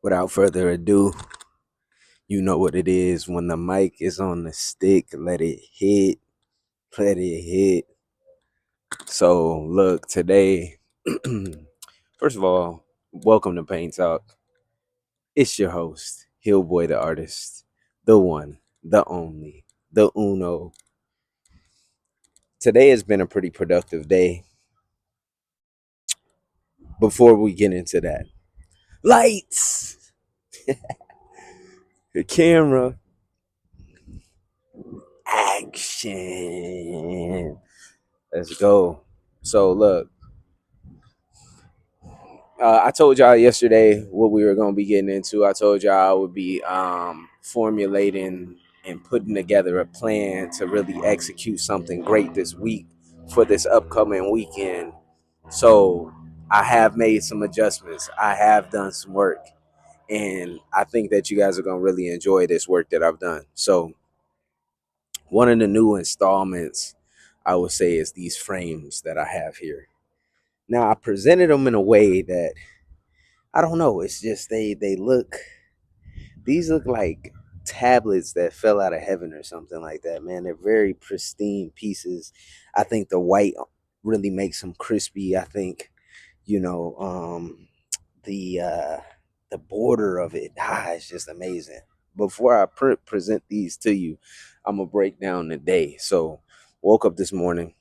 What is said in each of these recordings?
Without further ado, you know what it is. When the mic is on the stick, let it hit, let it hit. So, look, today, first of all, welcome to Pain Talk. It's your host, HEALBOY the artist, the one, the only, the uno. Today has been a pretty productive day. Before we get into that, lights, the camera, action. Let's go. So, look. I told y'all yesterday what we were going to be getting into. I told y'all I would be formulating and putting together a plan to really execute something great this week for this upcoming weekend. So I have made some adjustments. I have done some work. And I think that you guys are going to really enjoy this work that I've done. So one of the new installments, I would say, is these frames that I have here. Now, I presented them in a way that I don't know. It's just they look, these look like tablets that fell out of heaven or something like that, man. They're very pristine pieces. I think the white really makes them crispy. I think, you know, the uh the border of it, is just amazing. Before I present these to you, I'm gonna break down the day. So woke up this morning,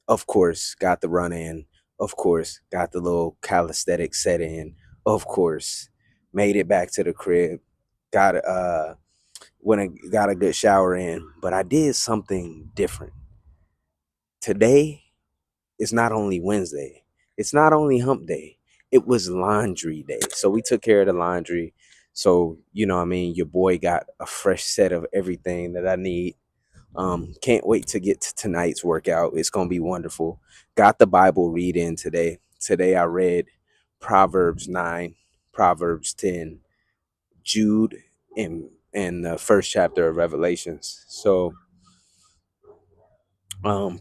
of course, got the run in. Of course, got the little calisthenic set in. Of course, made it back to the crib. Got went and got a good shower in. But I did something different. Today is not only Wednesday. It's not only hump day. It was laundry day. So we took care of the laundry. So, what I mean, your boy got a fresh set of everything that I need. Can't wait to get to tonight's workout. It's gonna be wonderful. Got the Bible read in today. Today I read Proverbs 9, Proverbs 10, Jude, and the first chapter of Revelations. So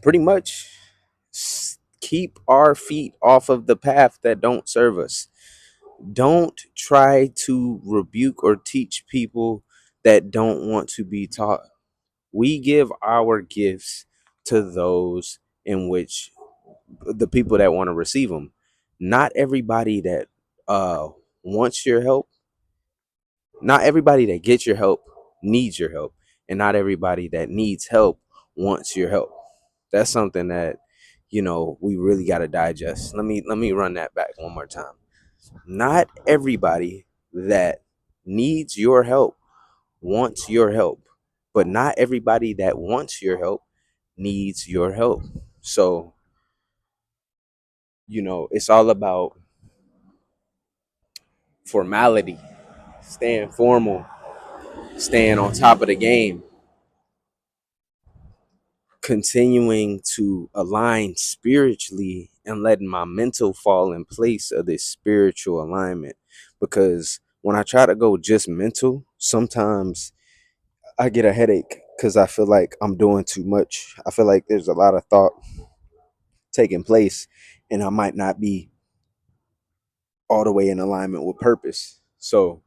pretty much keep our feet off of the path that don't serve us. Don't try to rebuke or teach people that don't want to be taught. We give our gifts to those in which the people that want to receive them. Not everybody that wants your help, not everybody that gets your help needs your help, and not everybody that needs help wants your help. That's something that we really got to digest. Let me run that back one more time. Not everybody that needs your help wants your help, but not everybody that wants your help needs your help. So, it's all about formality, staying formal, staying on top of the game, continuing to align spiritually and letting my mental fall in place of this spiritual alignment. Because when I try to go just mental, sometimes I get a headache because I feel like I'm doing too much. I feel like there's a lot of thought taking place, and I might not be all the way in alignment with purpose. So,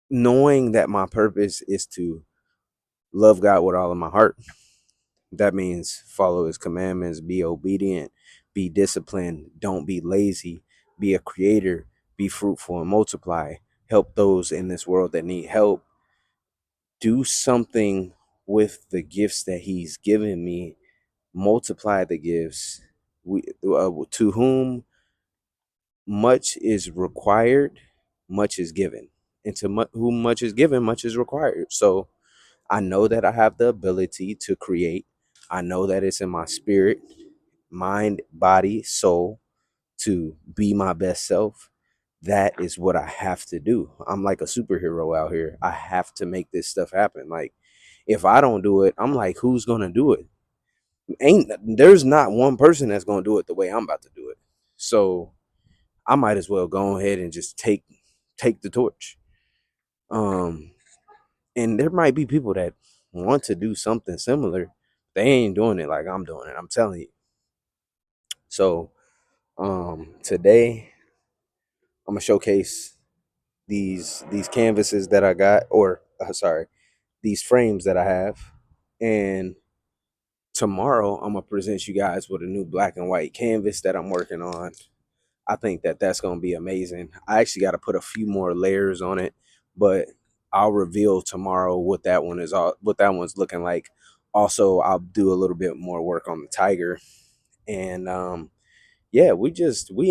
knowing that my purpose is to love God with all of my heart, that means follow his commandments, be obedient, be disciplined, don't be lazy, be a creator, be fruitful and multiply, help those in this world that need help, do something with the gifts that he's given me, multiply the gifts. To whom much is required, much is given. And to whom much is given, much is required. So I know that I have the ability to create. I know that it's in my spirit, mind, body, soul to be my best self. That is what I have to do. I'm like a superhero out here. I have to make this stuff happen. Like, if I don't do it, I'm like, who's gonna do it? There's not one person that's gonna do it the way I'm about to do it. So I might as well go ahead and just take the torch. Um, and there might be people that want to do something similar. They ain't doing it like I'm doing it. I'm telling you. So today I'm gonna showcase these canvases that I got, or sorry, these frames that I have, and tomorrow I'm gonna present you guys with a new black and white canvas that I'm working on. I think that that's gonna be amazing. I actually got to put a few more layers on it, but I'll reveal tomorrow what that one is all what that one's looking like. Also, I'll do a little bit more work on the tiger, and yeah, we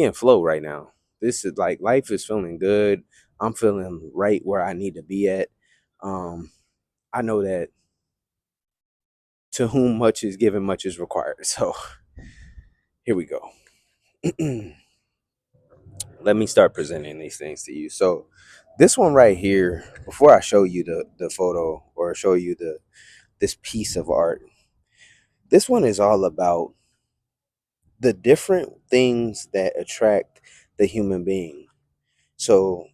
in flow right now. This is like life is feeling good. I'm feeling right where I need to be at. Um, I know that to whom much is given, much is required. So here we go. Let me start presenting these things to you. So this one right here, before I show you the photo or show you this piece of art, this one is all about the different things that attract the human being. So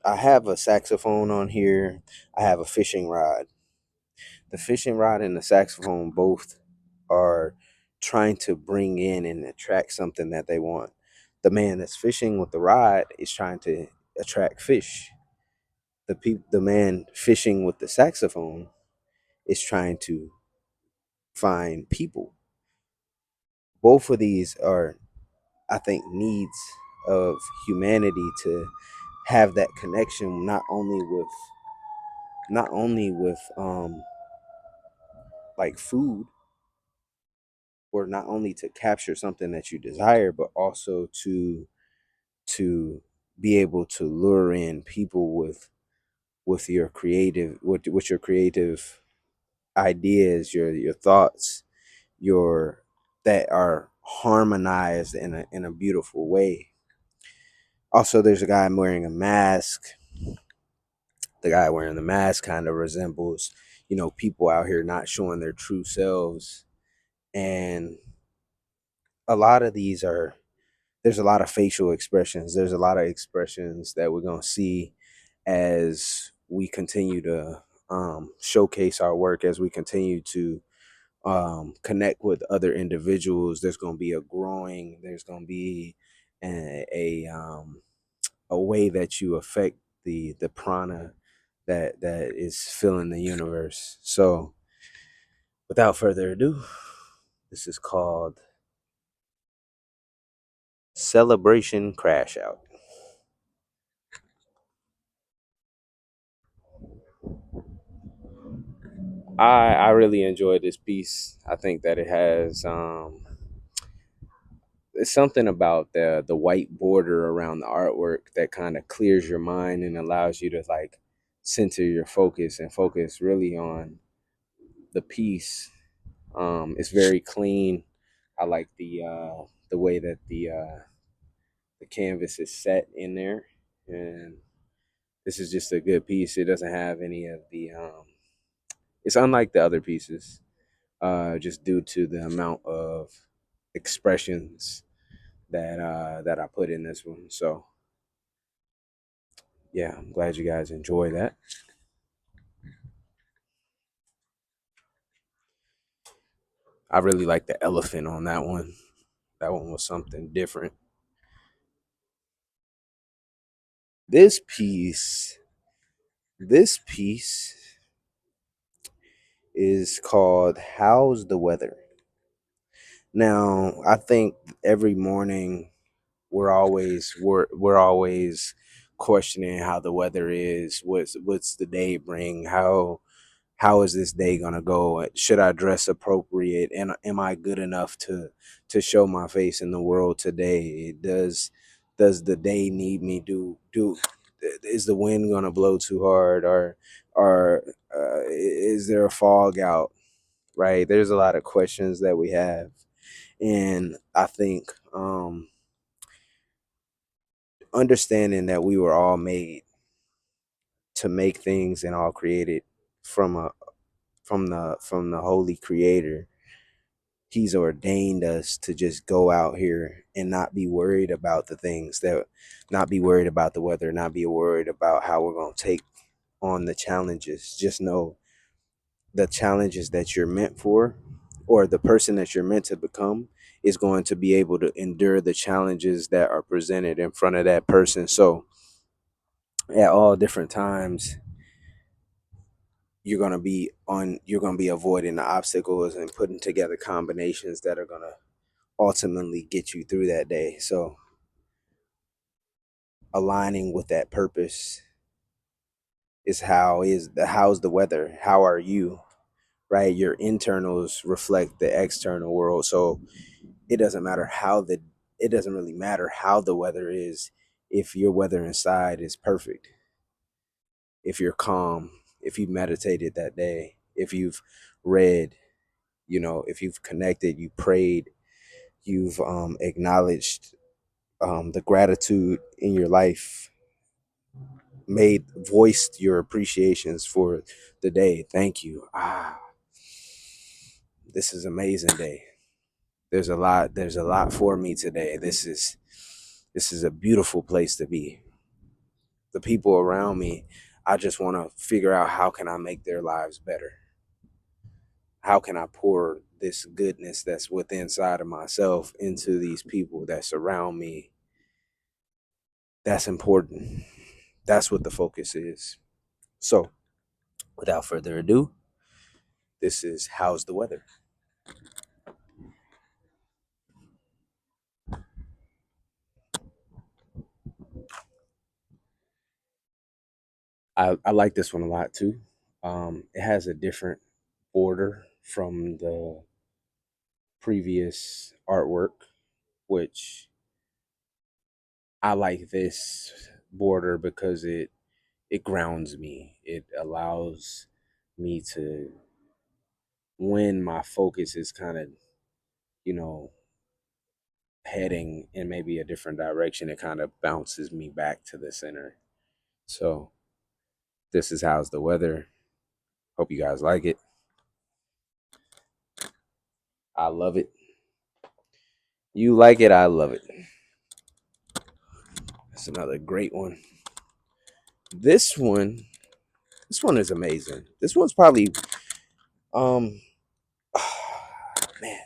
I have a saxophone on here. I have a fishing rod. The fishing rod and the saxophone both are trying to bring in and attract something that they want. The man that's fishing with the rod is trying to attract fish. The man fishing with the saxophone is trying to find people. Both of these are, I think, needs of humanity to have that connection, not only with like food, or not only to capture something that you desire, but also to be able to lure in people with your creative with your creative ideas, your thoughts, your that are harmonized in a beautiful way. Also, there's a guy wearing a mask. The guy wearing the mask kind of resembles, people out here not showing their true selves. And a lot of these are there's a lot of facial expressions. There's a lot of expressions that we're gonna see as we continue to showcase our work, as we continue to connect with other individuals. There's going to be there's going to be a way that you affect the prana that is filling the universe. So without further ado, this is called Celebration Crash Out. I really enjoyed this piece. I think that it has it's something about the white border around the artwork that kind of clears your mind and allows you to like center your focus and focus really on the piece. It's very clean. I like the way that the canvas is set in there, and this is just a good piece. It doesn't have any of the it's unlike the other pieces, just due to the amount of expressions that I put in this one. So yeah, I'm glad you guys enjoy that. I really like the elephant on that one. That one was something different. This piece, this piece is called How's the Weather? Now, I think every morning we're always questioning how the weather is, what's the day bring, how is this day gonna go? Should I dress appropriate? And am I good enough to show my face in the world today? Does the day need me? Do is the wind gonna blow too hard, or is there a fog out? Right? There's a lot of questions that we have, and I think understanding that we were all made to make things and all created from a from the holy creator. He's ordained us to just go out here and not be worried about the things that not be worried about the weather, not be worried about how we're going to take on the challenges. Just know the challenges that you're meant for, or the person that you're meant to become, is going to be able to endure the challenges that are presented in front of that person. So at all different times, you're going to be avoiding the obstacles and putting together combinations that are going to ultimately get you through that day. So aligning with that purpose how's the weather, how are you, right? Your internals reflect the external world. So it doesn't matter it doesn't really matter how the weather is if your weather inside is perfect, if you're calm, if you meditated that day, if you've read, if you've connected, you prayed, you've acknowledged the gratitude in your life, made voiced your appreciations for the day. Thank you. This is an amazing day. There's a lot for me today. This is a beautiful place to be. The people around me, I just want to figure out, how can I make their lives better? How can I pour this goodness that's within inside of myself into these people that surround me? That's important. That's what the focus is. So, without further ado, this is How's the Weather? I like this one a lot too. It has a different border from the previous artwork, which I like this border because it grounds me. It allows me to, when my focus is kind of, you know, heading in maybe a different direction, it kind of bounces me back to the center. So this is How's the Weather. Hope you guys like it. I love it. You like it, I love it. That's another great one. This one, this one is amazing. This one's probably um man,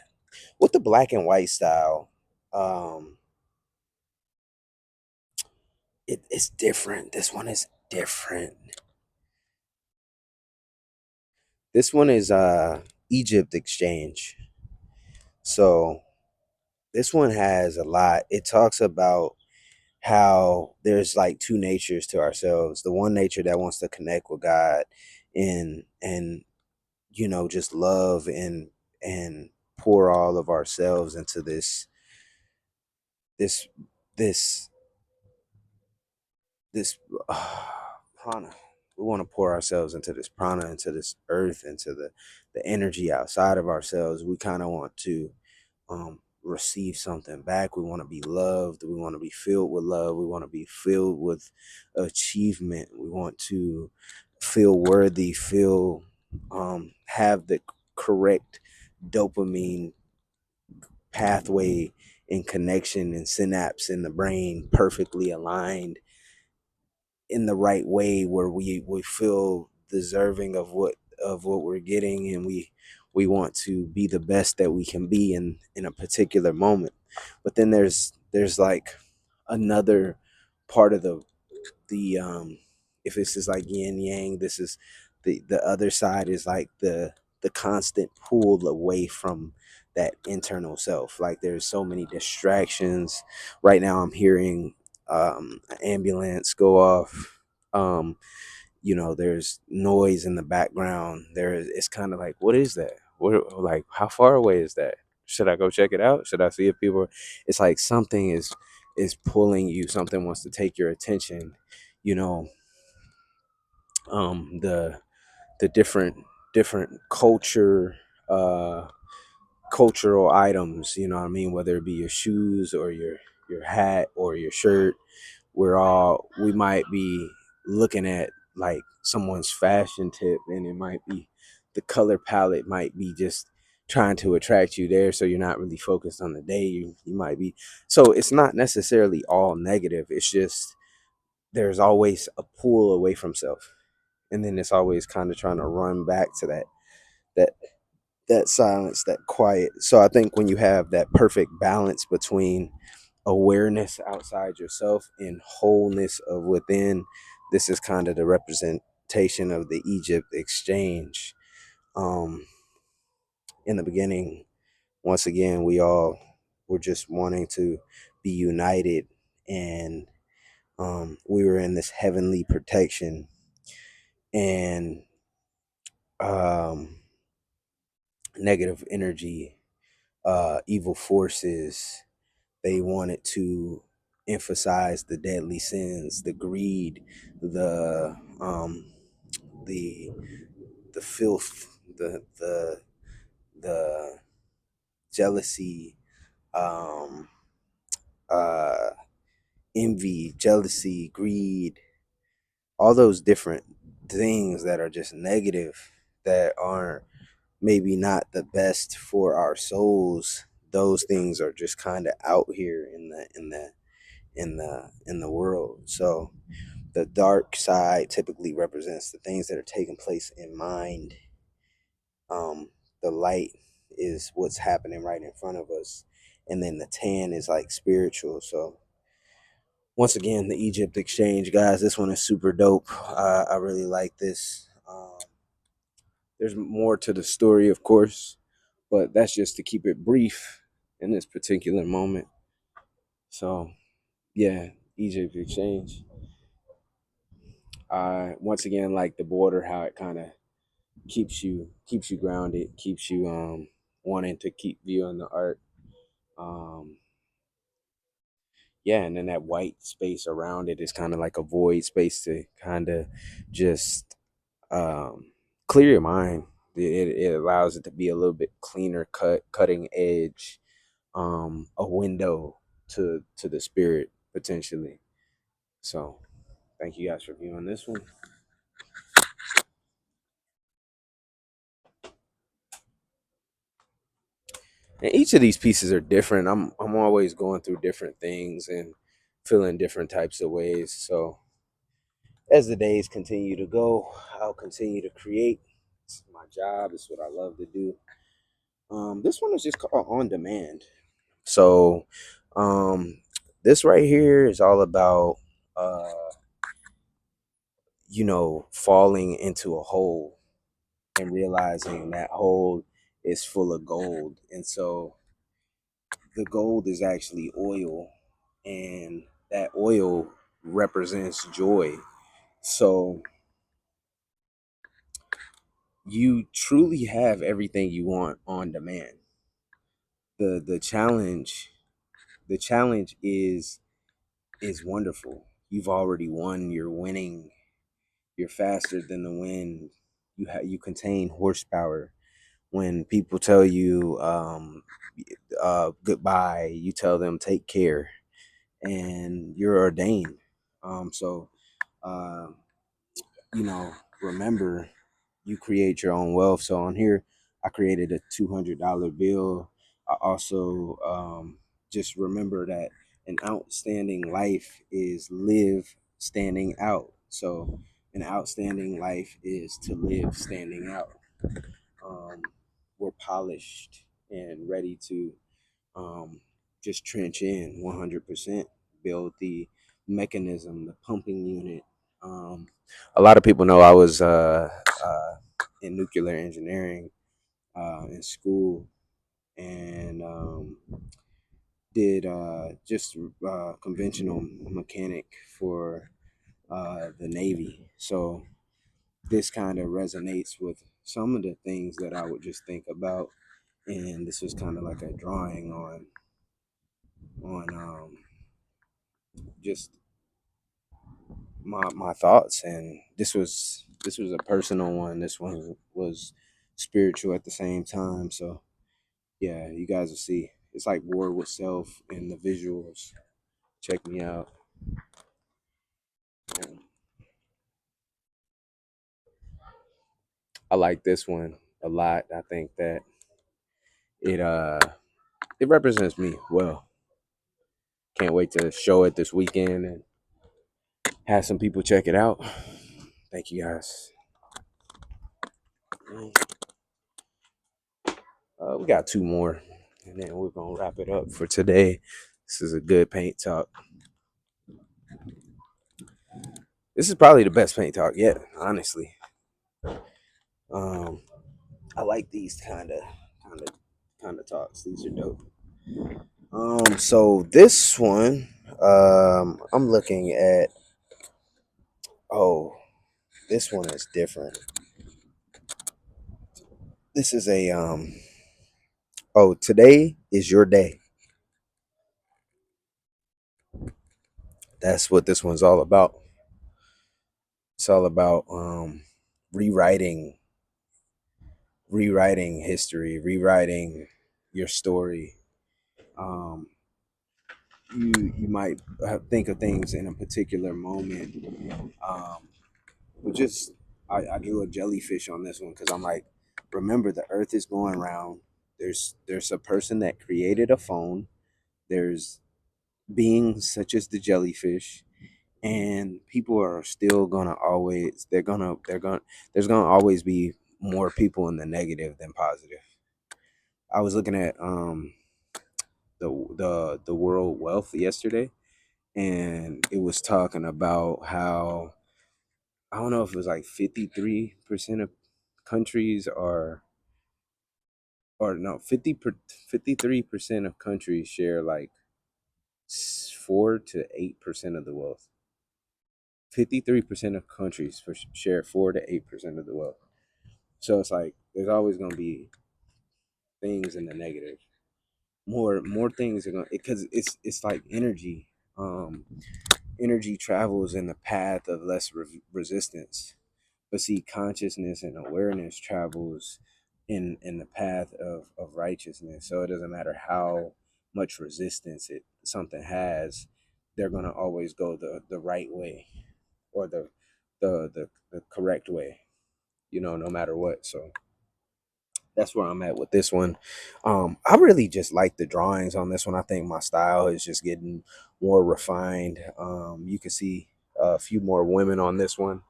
with the black and white style, um it's different. This one is different. This one is Egypt Exchange. So this one has a lot. It talks about how there's like two natures to ourselves. The one nature that wants to connect with God and just love and pour all of ourselves into this this this prana. We want to pour ourselves into this prana, into this earth, into the energy outside of ourselves. We kind of want to receive something back. We want to be loved. We want to be filled with love. We want to be filled with achievement. We want to feel worthy, feel have the correct dopamine pathway and connection and synapse in the brain perfectly aligned in the right way, where we feel deserving of what we're getting, and we want to be the best that we can be in a particular moment. But then there's like another part of the if this is like yin yang, this is the other side, is like the constant pull away from that internal self. Like there's so many distractions right now. I'm hearing an ambulance go off. There's noise in the background. It's kind of like, what is that? What, like, how far away is that? Should I go check it out? Should I see if people? It's like something is pulling you. Something wants to take your attention. You know, the different uh cultural items. You know what I mean? Whether it be your shoes or your hat or your shirt, we might be looking at like someone's fashion tip, and it might be the color palette might be just trying to attract you there, so you're not really focused on the day. You might be, so it's not necessarily all negative. It's just there's always a pull away from self, and then it's always kind of trying to run back to that that silence, that quiet. So I think when you have that perfect balance between awareness outside yourself and wholeness of within, this is kind of the representation of the Egypt exchange. Um, in the beginning, once again, we all were just wanting to be united, and we were in this heavenly protection, and um, negative energy, evil forces. They wanted to emphasize the deadly sins, the greed, the the filth, the jealousy, um, uh, envy, jealousy, greed, all those different things that are just negative, that aren't maybe not the best for our souls. Those things are just kind of out here in the world. So the dark side typically represents the things that are taking place in mind. um the light is what's happening right in front of us, and then the tan is like spiritual. So once again, the Egypt exchange, guys, this one is super dope. I really like this. There's more to the story, of course, but that's just to keep it brief in this particular moment. So yeah, Egypt exchange. Once again, like the border, how it kind of keeps you grounded, keeps you wanting to keep viewing the art. Um, yeah, and then that white space around it is kind of like a void space to kind of just um, clear your mind. It allows it to be a little bit cleaner cut, cutting edge, a window to the spirit potentially. So thank you guys for viewing this one. And each of these pieces are different. I'm always going through different things and feeling different types of ways. So as the days continue to go, I'll continue to create. It's my job. It's what I love to do. This one is just called On Demand. So um, this right here is all about uh, falling into a hole and realizing that hole is full of gold. And so the gold is actually oil, and that oil represents joy. So you truly have everything you want on demand. The challenge is wonderful. You've already won. You're winning. You're faster than the wind. You contain horsepower. When people tell you goodbye, you tell them take care, and you're ordained. So uh, remember, you create your own wealth. So on here, I created a $200 bill. I also just remember that an outstanding life is live standing out. So an outstanding life is to live standing out. Um, we're polished and ready to um, just trench in 100%, build the mechanism, the pumping unit. Um, a lot of people know I was in nuclear engineering in school, and did just conventional mechanic for the Navy. So this kind of resonates with some of the things that I would just think about, and this was kind of like a drawing on just my thoughts. And this was a personal one. This one was spiritual at the same time. So yeah, you guys will see. It's like war with self in the visuals. Check me out. Yeah. I like this one a lot. I think that it it represents me well. Can't wait to show it this weekend and have some people check it out. Thank you guys. We got two more, and then we're gonna wrap it up for today. This is a good paint talk. This is probably the best paint talk yet, honestly. Um, I like these kind of, kind of talks. These are dope. So this one, I'm looking at. Oh, this one is different. This is a Oh, today is your day. That's what this one's all about. It's all about rewriting rewriting history, rewriting your story. Um, you might think of things in a particular moment, but just I do a jellyfish on this one because I'm like, remember the Earth is going round. There's a person that created a phone. There's beings such as the jellyfish, and people are still gonna always there's gonna always be more people in the negative than positive. I was looking at the world wealth yesterday, and it was talking about how I don't know if it was like 53% of countries are or no 53% of countries share like 4 to 8% of the wealth. 53% of countries share 4 to 8% of the wealth. So it's like there's always gonna be things in the negative. More things are gonna because it's like energy. Um, Energy travels in the path of less resistance, but see, consciousness and awareness travels in the path of righteousness. So it doesn't matter how much resistance it something has, they're gonna always go the right way or the correct way. No matter what. So that's where I'm at with this one. I really just like the drawings on this one. I think my style is just getting more refined. You can see a few more women on this one,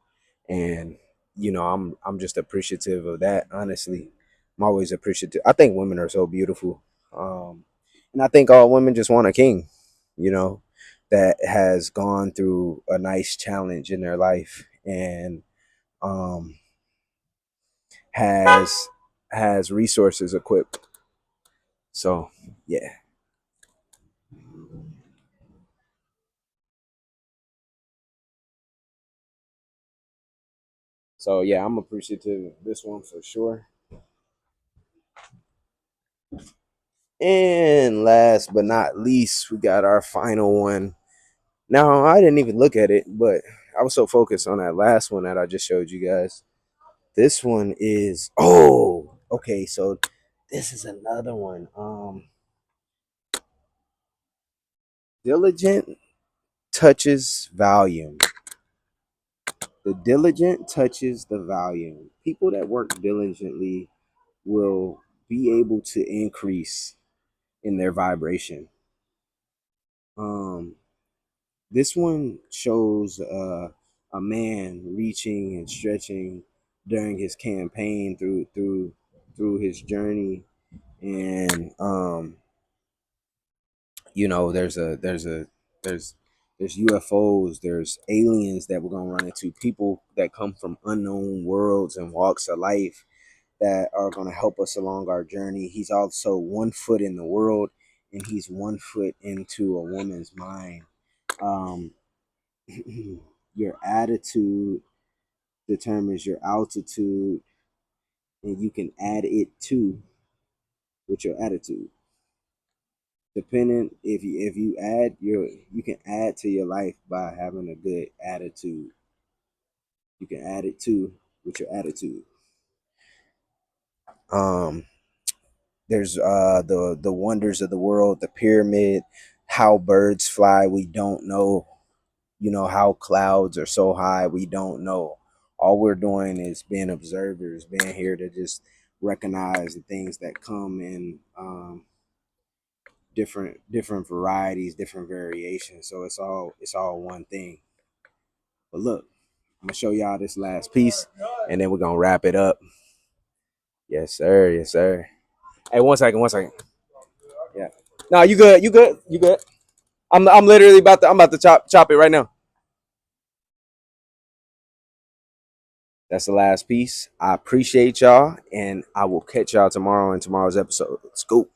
and I'm just appreciative of that. Honestly, I'm always appreciative. I think women are so beautiful, and I think all women just want a king. You know, that has gone through a nice challenge in their life and um, has resources equipped. So yeah. So yeah, I'm appreciative of this one for sure. And last but not least, we got our final one. Now I didn't even look at it, but I was so focused on that last one that I just showed you guys. This one is okay, so this is another one. Diligent touches volume. The diligent touches the volume. People that work diligently will be able to increase in their vibration. Um, this one shows a man reaching and stretching during his campaign through his journey, and there's there's UFOs, there's aliens that we're gonna run into, people that come from unknown worlds and walks of life that are going to help us along our journey. He's also 1 foot in the world, and he's 1 foot into a woman's mind. Um, your attitude determines your altitude, and you can add it to with your attitude. Depending if you add your you can add to your life by having a good attitude. You can add it to with your attitude. Um, There's the wonders of the world, the pyramid, how birds fly, we don't know. How clouds are so high, we don't know. All we're doing is being observers, being here to just recognize the things that come in different varieties, different variations. So it's all one thing. But look, I'm gonna show y'all this last piece, and then we're gonna wrap it up. Yes, sir. Yes, sir. Hey, 1 second, 1 second. Yeah. No, you good. You good. You good. I'm literally about to chop it right now. That's the last piece. I appreciate y'all, and I will catch y'all tomorrow in tomorrow's episode. Let's go.